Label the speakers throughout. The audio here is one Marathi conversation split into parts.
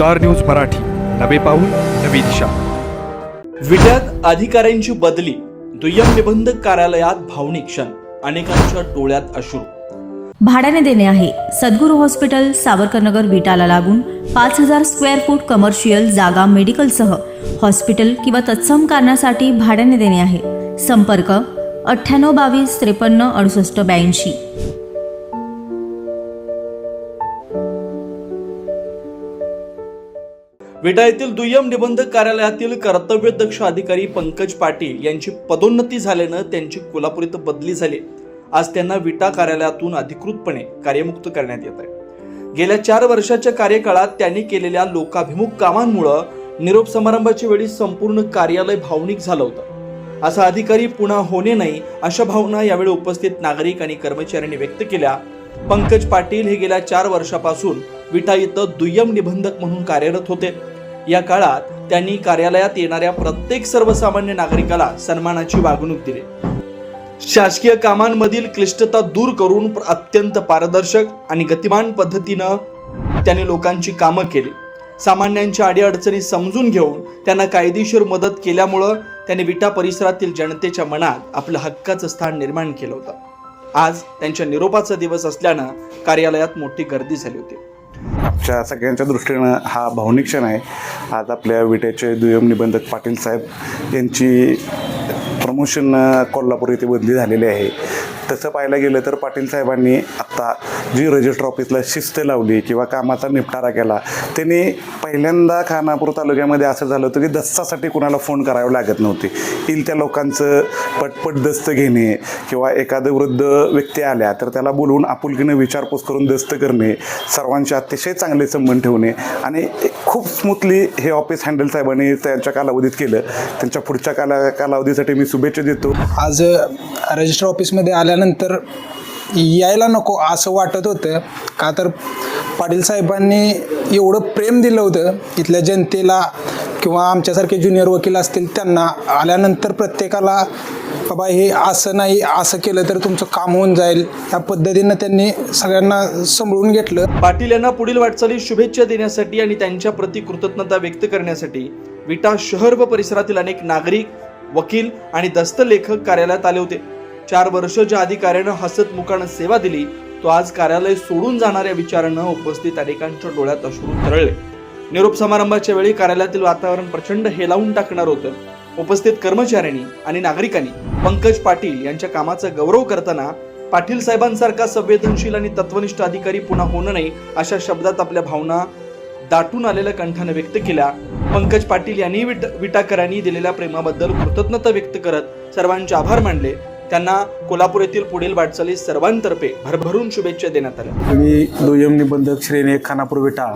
Speaker 1: स्टार न्यूज मराठी, नवे पाऊल नवी दिशा।
Speaker 2: विट्यात अधिकाऱ्यांची बदली, दुय्यम निबंधक कार्यालयात भावनिक क्षण, अनेकांच्या डोळ्यात अश्रू।
Speaker 3: भाड्याने देणे आहे। सद्गुरू हॉस्पिटल, सावरकरनगर, विटाला लागून 5000 स्क्वेअर फूट कमर्शियल जागा मेडिकलसह हॉस्पिटल किंवा तत्सम कारणासाठी भाड्याने देणे आहे। संपर्क 9822 53 68 82।
Speaker 2: विटा येथील दुय्यम निबंधक कार्यालयातील कर्तव्यदक्ष अधिकारी पंकज पाटील यांची पदोन्नती झाल्यानं त्यांची कोल्हापूर इथं बदली झाली। आज त्यांना विटा कार्यालयातून अधिकृतपणे कार्यमुक्त करण्यात येत आहे। गेल्या 4 वर्षाच्या कार्यकाळात त्यांनी केलेल्या लोकाभिमुख कामांमुळे निरोप समारंभाच्या वेळी संपूर्ण कार्यालय भावनिक झालं होतं। असा अधिकारी पुन्हा होणे नाही अशा भावना यावेळी उपस्थित नागरिक आणि कर्मचाऱ्यांनी व्यक्त केल्या। पंकज पाटील हे गेल्या 4 वर्षापासून विटा इथं दुय्यम निबंधक म्हणून कार्यरत होते। या काळात त्यांनी कार्यालयात येणाऱ्या प्रत्येक सर्वसामान्य नागरिकाला सन्मानाची वागणूक दिली। शासकीय कामांमधील क्लिष्टता दूर करून अत्यंत पारदर्शक आणि गतिमान पद्धतीनं त्यांनी लोकांची कामं केली। सामान्यांच्या अडीअडचणी समजून घेऊन त्यांना कायदेशीर मदत केल्यामुळं त्यांनी विटा परिसरातील जनतेच्या मनात आपलं हक्काचं स्थान निर्माण केलं होतं। आज त्यांच्या निरोपाचा दिवस असल्यानं कार्यालयात मोठी गर्दी झाली होती।
Speaker 4: आमच्या सगळ्यांच्या दृष्टीनं हा भावनिक क्षण आहे। आज आपल्या विट्याचे दुय्यम निबंधक पाटील साहेब यांची प्रमोशन कोल्हापूर येथे बदली झालेली आहे। तसं पाहायला गेलं तर पाटील साहेबांनी आत्ता जी रजिस्टर ऑफिसला शिस्त लावली किंवा कामाचा निपटारा केला, त्यांनी पहिल्यांदा खानापूर तालुक्यामध्ये असं झालं होतं की दस्तासाठी कुणाला फोन करावे लागत नव्हते। येईल त्या लोकांचं पटपट दस्त घेणे किंवा एखादं वृद्ध व्यक्ती आल्या तर त्याला बोलवून आपुलकीनं विचारपूस करून दस्त करणे, सर्वांचे अतिशय चांगले संबंध ठेवणे आणि खूप स्मूथली हे ऑफिस हँडल साहेबांनी त्यांच्या कालावधीत केलं। त्यांच्या पुढच्या कालावधीसाठी मी शुभेच्छा देतो।
Speaker 5: आज रजिस्टर ऑफिसमध्ये आल्यानंतर यायला नको असं वाटत होतं, का तर पाटील साहेबांनी एवढं प्रेम दिलं होतं इथल्या जनतेला किंवा आमच्यासारखे ज्युनियर वकील असतील त्यांना। आल्यानंतर प्रत्येकाला बाबा हे असं नाही, असं केलं तर तुमचं काम होऊन जाईल, या पद्धतीनं त्यांनी सगळ्यांना सांभाळून घेतलं।
Speaker 2: पाटील यांना पुढील वाटचालीत शुभेच्छा देण्यासाठी आणि त्यांच्या प्रति कृतज्ञता व्यक्त करण्यासाठी विटा शहर व परिसरातील अनेक नागरिक, वकील आणि दस्तलेखक कार्यालयात आले होते। 4 वर्ष ज्या अधिकाऱ्यानं हसतमुखानं सेवा दिली, तो आज कार्यालय सोडून जाणाऱ्या विचारानं उपस्थित अनेकांच्या डोळ्यात अश्रू तरळले। निरोप समारंभाच्या वेळी कार्यालयातील वातावरण प्रचंड हेलावून टाकणार होतं। उपस्थित कर्मचाऱ्यांनी आणि नागरिकांनी पंकज पाटील यांच्या कामाचा गौरव करताना पाटील साहेबांसारखा संवेदनशील आणि तत्वनिष्ठ अधिकारी पुन्हा होणं नाही अशा शब्दात आपल्या भावना दाटून आलेल्या कंठाने व्यक्त केल्या। पंकज पाटील यांनी विटाकरांनी दिलेल्या प्रेमाबद्दल कृतज्ञता व्यक्त करत सर्वांचे आभार मानले। त्यांना कोल्हापूर येथील पुढील वाटचालीस सर्वांतर्फे भरभरून शुभेच्छा देण्यात आल्या।
Speaker 6: मी दुय्यम निबंधक श्रेणी 1 खानापूर विटा।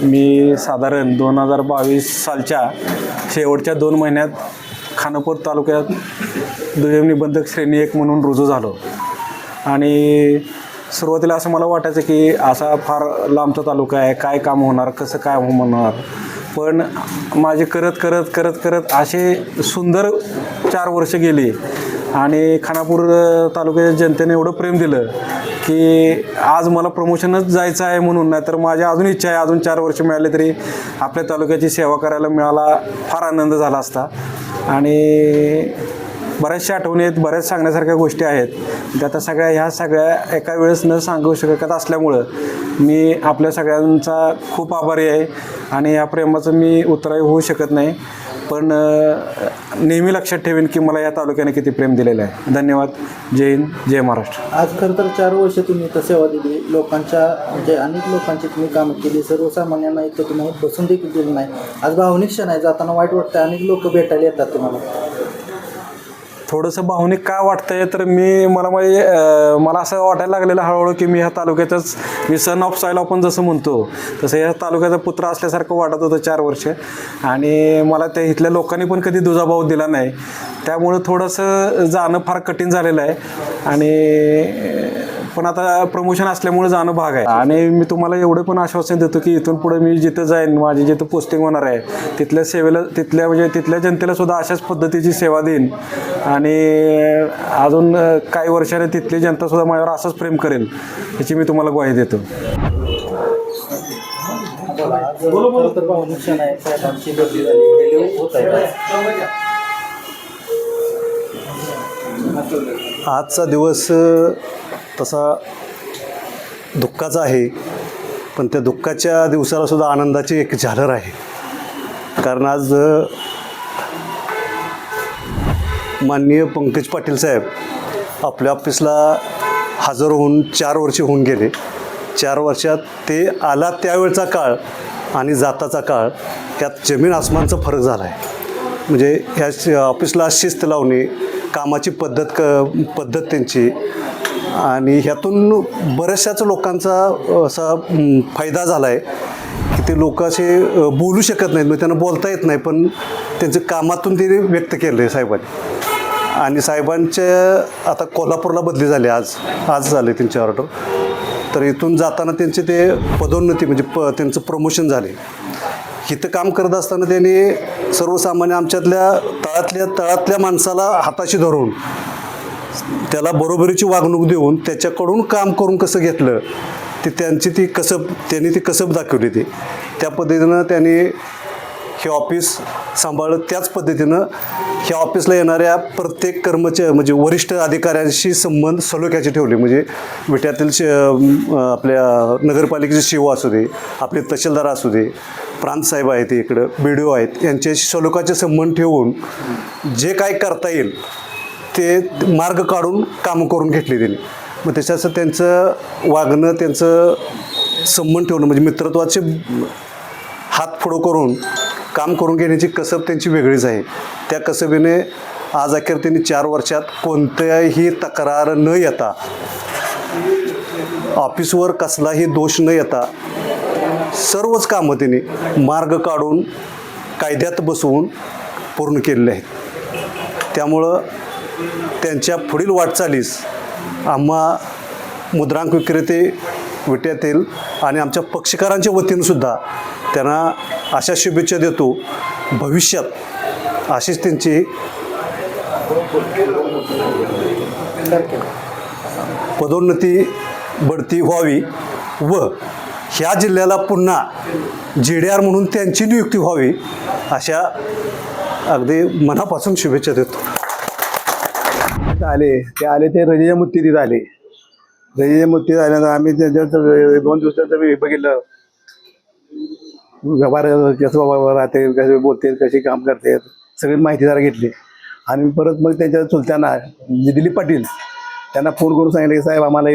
Speaker 6: मी साधारण 2022 सालच्या शेवटच्या 2 महिन्यात खानापूर तालुक्यात दुय्यम निबंधक श्रेणी 1 म्हणून रुजू झालो आणि सुरुवातीला असं मला वाटायचं की असा फार लांबचा तालुका आहे, काय काम होणार, कसं काय होणार, पण माझे करत असे सुंदर 4 वर्ष गेली आणि खानापूर तालुक्याच्या जनतेने एवढं प्रेम दिलं की आज मला प्रमोशनच जायचं आहे म्हणून, नाही तर माझी अजून इच्छा आहे अजून 4 वर्ष मिळाले तरी आपल्या तालुक्याची सेवा करायला मिळाला फार आनंद झाला असता। आणि बऱ्याचशा आठवणी आहेत, बऱ्याच सांगण्यासारख्या गोष्टी आहेत, त्या ह्या सगळ्या एका वेळेस न सांगू शकत असल्यामुळं मी आपल्या सगळ्यांचा खूप आभारी आहे आणि या प्रेमाचं मी उत्तराई होऊ शकत नाही, पण नेहमी लक्षात ठेवेन की मला या तालुक्याने किती प्रेम दिलेलं आहे। धन्यवाद। जय हिंद, जय महाराष्ट्र।
Speaker 7: आज खरं तर 4 वर्ष तुम्ही इथं सेवा दिली, लोकांच्या म्हणजे अनेक लोकांची तुम्ही कामं केली, सर्वसामान्यांना इथं तुम्हाला बसून देखील दिलं नाही। आज भावनिक क्षण आहे, जाताना वाईट वाटतं, अनेक लोक भेटायला येतात तुम्हाला।
Speaker 6: थोडंसं भावनिक का वाटतंय तर मला असं वाटायला लागलेलं हळूहळू की मी ह्या तालुक्यातच, मी सन ऑफ सॉईल आपण जसं म्हणतो तसं ह्या तालुक्याचा पुत्र असल्यासारखं वाटत होतं 4 वर्ष आणि मला त्या इथल्या लोकांनी पण कधी दुजाभाव दिला नाही, त्यामुळं थोडंसं जाणं फार कठीण झालेलं आहे आणि पण आता प्रमोशन असल्यामुळे जाणं भाग आहे। आणि मी तुम्हाला एवढं पण आश्वासन देतो की इथून पुढे मी जिथं जाईन, माझी जिथं पोस्टिंग होणार आहे तिथल्या सेवेला, तिथल्या जनतेला सुद्धा अशाच पद्धतीची सेवा देईन आणि अजून काही वर्षाने तिथली जनतासुद्धा माझ्यावर असंच प्रेम करेल याची मी तुम्हाला ग्वाही देतो।
Speaker 7: आज खरं तर भावनिक क्षण आहे, साहेबांची बदली झाली, हे होत आहे.
Speaker 8: आजचा दिवस तसा दुःखाचा आहे, पण त्या दुःखाच्या दिवसाला सुद्धा आनंदाची एक झालर आहे. कारण आज माननीय पंकज पाटील साहेब आपल्या ऑफिसला हजर होऊन 4 वर्षे होऊन गेले. 4 वर्षात ते आला त्यावेळचा काळ आणि जाताचा काळ यात जमीन आसमानचा फरक झाला आहे. म्हणजे ह्या ऑफिसला शिस्त लावणे, कामाची पद्धत त्यांची, आणि ह्यातून बऱ्याचशाच लोकांचा असा फायदा झाला आहे की ते लोक असे बोलू शकत नाहीत, म्हणजे त्यांना बोलता येत नाही, पण त्यांचं कामातून ते व्यक्त केलं आहे साहेबांनी. आणि साहेबांच्या आता कोल्हापूरला बदली झाली, आज झाले त्यांची ऑर्डर. तर इथून जाताना त्यांचे ते पदोन्नती म्हणजे त्यांचं प्रमोशन झाले. इथं काम करत असताना त्यांनी सर्वसामान्य आमच्यातल्या तळातल्या माणसाला हाताशी धरून त्याला बरोबरीची वागणूक देऊन त्याच्याकडून काम करून कसं घेतलं ते त्यांनी ती कसब दाखवली. त्या पद्धतीनं त्यांनी हे ऑफिस सांभाळलं. त्याच पद्धतीनं ह्या ऑफिसला येणाऱ्या प्रत्येक म्हणजे वरिष्ठ अधिकाऱ्यांशी संबंध सलोख्याचे ठेवले. म्हणजे विट्यातील आपल्या नगरपालिकेचे शिव असू दे, आपले तहसीलदार असू दे, प्रांतसाहेब आहेत इकडं, BDO आहेत, यांच्याशी सलोख्याचे संबंध ठेवून जे काय करता येईल ते मार्ग काढून कामं करून घेतली त्यांनी. मग त्याच्याचं त्यांचं वागणं, त्यांचं संबंध ठेवणं म्हणजे मित्रत्वाचे हात पुढं करून काम करून घेण्याची कसब त्यांची वेगळीच आहे. त्या कसबीने आज अखेर त्यांनी 4 वर्षात कोणत्याही तक्रार न येता, ऑफिसवर कसलाही दोष न येता सर्वच कामं त्यांनी मार्ग काढून कायद्यात बसवून पूर्ण केलेले आहेत. त्यामुळं त्यांच्या पुढील वाटचालीस आम्हा मुद्रांक विक्रेते विट्यातील आणि आमच्या पक्षकारांच्या वतीनंसुद्धा त्यांना अशा शुभेच्छा देतो. भविष्यात अशीच त्यांची पदोन्नती बढती व्हावी व ह्या जिल्ह्याला पुन्हा JDR म्हणून त्यांची नियुक्ती व्हावी अशा अगदी मनापासून शुभेच्छा देतो.
Speaker 4: ते आले ते रजेच्या मुत्तीत आले. रजेच्या मुत्तीत आल्यानंतर आम्ही त्यांच्या 2 दिवसाचं मी बघितलं व्यवहार कसं बाबा राहते, कसे बोलते, कसे काम करते, सगळी माहिती जरा घेतली. आणि परत मग त्यांच्या चुलत्यांना दिलीप पाटील त्यांना फोन करून सांगितलं की साहेब आम्हाला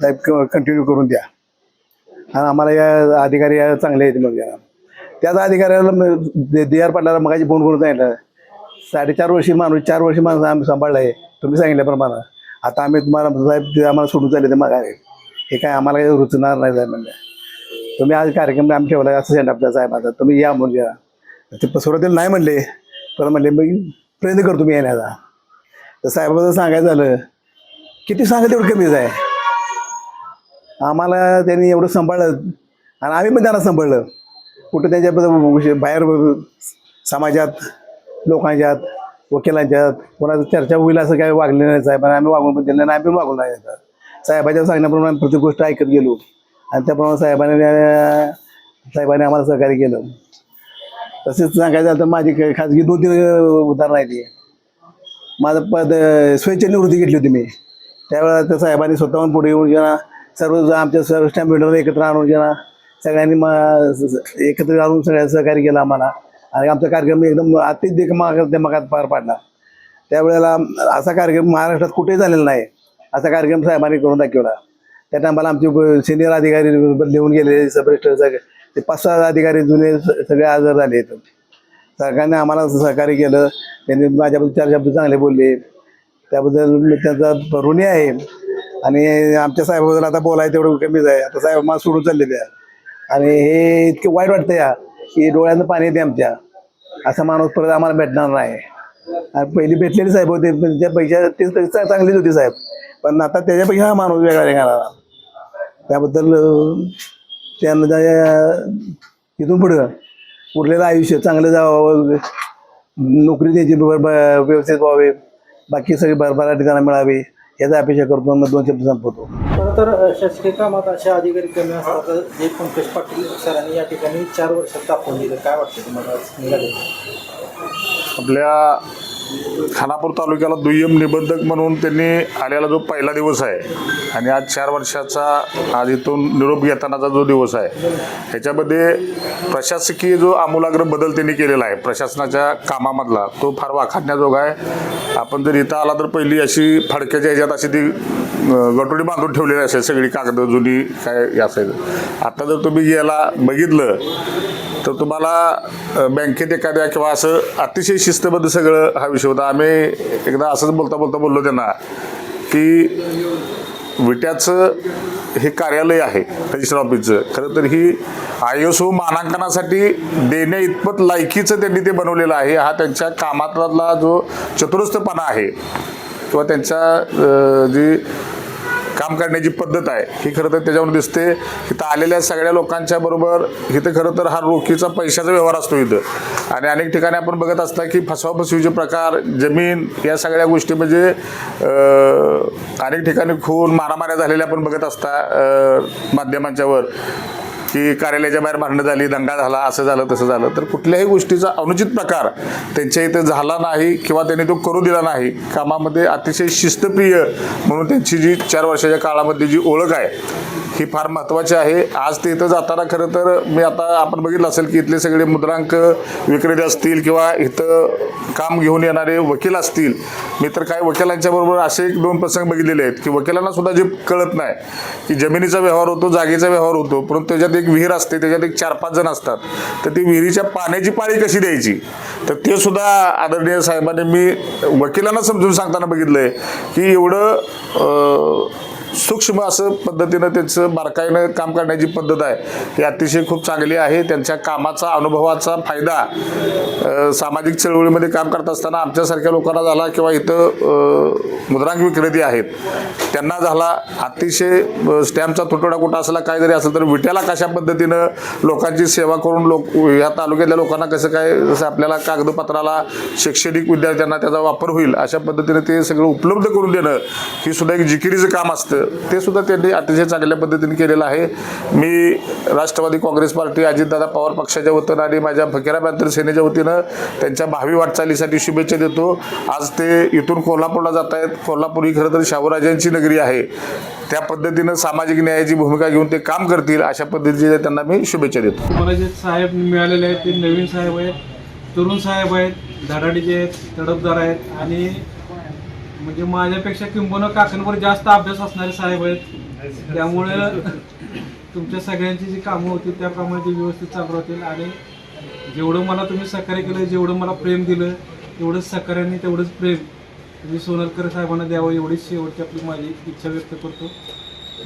Speaker 4: साहेब कंटिन्यू करून द्या आणि आम्हाला या अधिकारी चांगले आहेत. मग त्याच अधिकाऱ्याला DR पाटलाला मगाशी फोन करून सांगितलं 4.5 वर्षी माणूस 4 वर्षी माणसं आम्ही सांभाळलं आहे तुम्ही सांगितल्याप्रमाणे. आता आम्ही तुम्हाला साहेब आम्हाला सोडून चालले ते माघारे, हे काय आम्हाला काही रुचणार नाही साहेब. म्हणजे तुम्ही आज कार्यक्रम आम्ही ठेवला असं सेंड आपल्या साहेबाचा, तुम्ही या म्हणजे ते सुरुवातीला नाही म्हणले, परत म्हणले मग प्रयत्न करतो मी येण्याचा. तर साहेबाचं सांगायचं झालं किती सांगा तेवढं कमीच आहे. आम्हाला त्यांनी एवढं सांभाळलं आणि आम्ही पण त्यांना सांभाळलं. कुठं त्यांच्या बाहेर समाजात, लोकांच्यात, वकिलांच्यात कोणाचं चर्चा होईल असं काही वागले नाही साहेब. आम्ही वागून पण दिलं नाही, आम्ही पण वागून नाही. साहेबाच्या सांगण्याप्रमाणे आम्ही प्रत्येक गोष्ट ऐकत गेलो आणि त्याप्रमाणे साहेबांनी आम्हाला सहकार्य केलं. तसेच सांगायचं झालं तर माझी खाजगी 2-3 उदाहरणं आहेत. माझं स्वेच्छा निवृत्ती घेतली होती मी त्यावेळेला. त्या साहेबांनी स्वतःहून पुढे येऊन जेव्हा आमच्या सर्व स्टॅम्प बिल्डर एकत्र आणून जेव्हा सगळ्यांनी एकत्र आणून सगळ्यांनी सहकार्य केलं आम्हाला आणि आमचा कार्यक्रम एकदम अति दिमागात पार पाडला. त्यावेळेला असा कार्यक्रम महाराष्ट्रात कुठेही झालेला नाही, असा कार्यक्रम साहेबांनी करून दाखवला. त्या टायमाला आमचे सिनियर अधिकारी लिहून गेले, सबरेस्ट ते 5-6 अधिकारी जुने सगळे हजर झाले. सरकारने आम्हाला सहकार्य केलं, त्यांनी माझ्याबद्दल 4 शब्द चांगले बोलले, त्याबद्दल त्यांचा ऋणी आहे. आणि आमच्या साहेबाबद्दल आता बोलायचं तेवढं कमीच आहे. आता साहेब मला सोडून चालले त्या आणि हे इतके वाईट वाटतं या की डोळ्यानं पाणी येते आमच्या. असा माणूस परत आम्हाला भेटणार नाही. आणि पहिली भेटलेली साहेब होते त्यापेक्षा ते चांगलीच होती साहेब, पण आता त्याच्यापेक्षा हा माणूस वेगळा निघाला. त्याबद्दल त्यांना इथून पुढं उरलेलं आयुष्य चांगलं जावं, नोकरी त्यांची व्यवस्थित व्हावे, बाकी सगळी भरभराटी त्यांना मिळावी
Speaker 6: याचा अपेक्षा करतो. मग 2 शब्द संपवतो.
Speaker 7: खरं तर शासकीय कामात असे अधिकारी कमी असतात जे पंकज पाटील सरांनी या ठिकाणी 4 वर्षात टाकून दिलं. काय वाटतं तुम्हाला आज निघाले?
Speaker 9: आपल्या खानापूर तालुक्याला दुय्यम निबंधक म्हणून त्यांनी आलेला जो पहिला दिवस आहे आणि आज 4 वर्षाचा आज इथून निरोप घेतानाचा जो दिवस आहे ह्याच्यामध्ये प्रशासकीय जो आमूलाग्र बदल त्यांनी केलेला आहे प्रशासनाच्या कामामधला तो फार वाखाणण्याजोगा आहे. आपण जर इथं आला तर पहिली अशी फडक्याच्या ह्याच्यात अशी ती गटोडी बांधून ठेवलेली असेल सगळी कागद जुनी काय असायचं. आता जर तुम्ही गेला बघितलं तर तुम्हाला बँकेत एखाद्या किंवा असं अतिशय शिस्तबद्ध सगळं हा विषय होता. आम्ही एकदा असंच बोलता बोललो त्यांना की विट्याचं हे कार्यालय आहे रजिस्टर ऑफिसचं खरं तर ही ISO मानांकनासाठी देण्या इतपत लायकीचं त्यांनी ते बनवलेलं आहे. हा त्यांच्या कामातला जो चतुरस्थपणा आहे किंवा त्यांच्या जी काम करण्याची पद्धत आहे ही खरं तर त्याच्यावर दिसते. इथं आलेल्या सगळ्या लोकांच्या बरोबर इथं खरं तर हा रोखीचा पैशाचा व्यवहार असतो इथं. आणि अनेक ठिकाणी आपण बघत असता की फसवाफसवीचे प्रकार जमीन या सगळ्या गोष्टी म्हणजे अनेक ठिकाणी खून मारामाऱ्या झालेल्या आपण बघत असता माध्यमांच्यावर की कार्यालयाच्या बाहेर भांडणं झाली दंगा झाला असं झालं तसं झालं. तर कुठल्याही गोष्टीचा अनुचित प्रकार त्यांच्या इथं झाला नाही किंवा त्यांनी तो करू दिला नाही. कामामध्ये अतिशय शिस्तप्रिय म्हणून त्यांची जी 4 वर्षाच्या काळामध्ये जी ओळख आहे ही फार महत्त्वाची आहे. आज ते इथं जाताना खरं तर मी आता आपण बघितलं असेल की इथले सगळे मुद्रांक विक्रेते असतील किंवा इथं काम घेऊन येणारे वकील असतील. मी तर काही वकिलांच्या बरोबर असे 1-2 प्रसंग बघितलेले आहेत की वकिलांना सुद्धा जे कळत नाही की जमिनीचा व्यवहार होतो जागेचा व्यवहार होतो परंतु त्याच्यात एक विहीर असते त्याच्यात एक 4-5 जण असतात तर ती विहिरीच्या पाण्याची पाळी कशी द्यायची तर ते सुद्धा आदरणीय साहेबांनी मी वकिलांना समजून सांगताना बघितलंय की एवढं सूक्ष्म असं पद्धतीनं त्यांचं बारकाईनं काम करण्याची पद्धत आहे ही अतिशय खूप चांगली आहे. त्यांच्या कामाचा अनुभवाचा फायदा सामाजिक चळवळीमध्ये काम करत असताना आमच्यासारख्या लोकांना झाला किंवा इथं मुद्रांक विक्रेते आहेत त्यांना झाला. अतिशय स्टॅम्पचा तुटवडा कुठं असला काय जरी असेल तर विट्याला कशा पद्धतीनं लोकांची सेवा करून या तालुक्यातल्या लोकांना कसं काय जसं आपल्याला कागदपत्राला शैक्षणिक विद्यार्थ्यांना त्याचा वापर होईल अशा पद्धतीनं ते सगळं उपलब्ध करून देणं ही सुद्धा एक जिकिरीचं काम असतं. ते सुद्धा त्यांनी अतिशय चांगल्या पद्धतीने केलेलं आहे. मी राष्ट्रवादी काँग्रेस पार्टी अजितदादा पवार पक्षाच्या वतीनं आणि माझ्या फकीरा बहादूर सेनेच्या वतीनं त्यांच्या भावी वाटचालीसाठी शुभेच्छा देतो. आज ते इथून कोल्हापूरला जात आहेत. कोल्हापूर ही खरं तर शाहूराजांची नगरी आहे. त्या पद्धतीनं सामाजिक न्यायाची भूमिका घेऊन ते काम करतील अशा पद्धतीने त्यांना मी शुभेच्छा देतो.
Speaker 10: मला जे साहेब मिळालेले आहेत ते नवीन साहेब आहेत तरुण साहेब आहेत धडाडीचे आहेत तडफदार आहेत आणि म्हणजे माझ्यापेक्षा किंबहुना काकांवर जास्त अभ्यास असणारे साहेब आहेत. त्यामुळे तुमच्या सगळ्यांची जी कामं होती त्याप्रमाणे ती व्यवस्थित चालू राहतील आणि जेवढं मला तुम्ही सहकार्य केलं जेवढं मला प्रेम दिलं तेवढंच सहकार्याने तेवढंच प्रेम तुम्ही सोनलकर साहेबांना द्यावं एवढीच शेवटची आपली माझी इच्छा व्यक्त करतो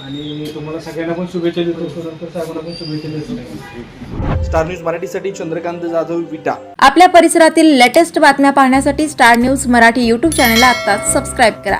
Speaker 10: आणि तुम्हाला सगळ्यांना पण शुभेच्छा देतो. सोनलकर साहेबांना पण शुभेच्छा देतो.
Speaker 2: स्टार न्यूज मराठीसाठी चंद्रकांत जाधव विटा.
Speaker 3: आपल्या परिसरातील लेटेस्ट बातम्या पाहण्यासाठी स्टार न्यूज मराठी यूट्यूब चॅनलला आत्ताच सबस्क्राईब करा.